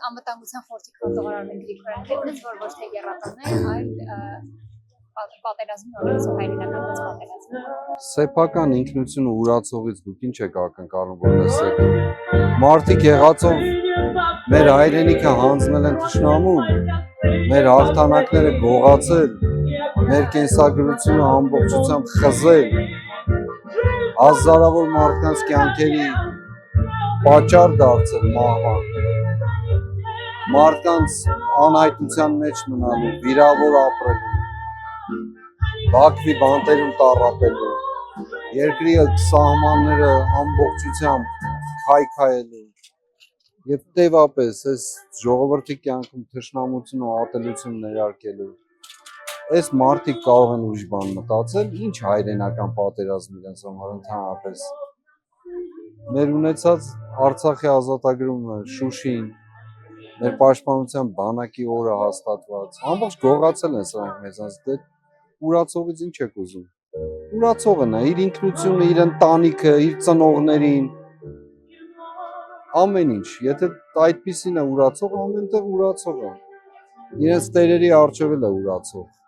անվտանգության խորհրդի քարտուղարարն Գրիգորյան Լևոնից, որ ոչ թե եռականներ, այլ պատերազմի օրենսով հայրենական մեծ պատերազմ։ Սեփական ինքնությունը ուրացողից դուք ինչ եք ակնկալում, որ լսեք։ Մարդիկ եղածով մեր հայրենիքը հանձնել են թշնամուն, մեր հաղթանակները գողացել, մեր կենսագրությունը ամբողջությամբ խզել, հազարավոր մարդկանց կյանքերի պատճառ դարձել մահվան, մարդկանց անհայտության մեջ մնալու, վիրավոր ապրելու, Բաքվի բանտերում տառապելու, երկրի սահմանները ամբողջությամբ քայքայելու եւ տեվապես այս ժողովրդի կյանքում թշնամություն ու ատելություն ներարկելու։ Այս մարդիկ կարող են ուրիշ բան մտածել, ինչ հայրենական պատերազմ իրենց համար ընդհանրապես։ Մեր ունեցած Արցախի ազատագրումը, Շուշին, մեր պաշտպանության բանակի օրը հաստատված, ամբողջ գողացել են սրանք մեզանց, դե ուրացողից ինչ եք ուզում։ Ուրացողը նա իր ինքնությունը, իր ընտանիքը, իր ծնողներին, ամեն ինչ, եթե այդպիսին է ուրացող, ամենտեղ ուրացող է։ Իրենց տերերի առջև էլ է ուրացող։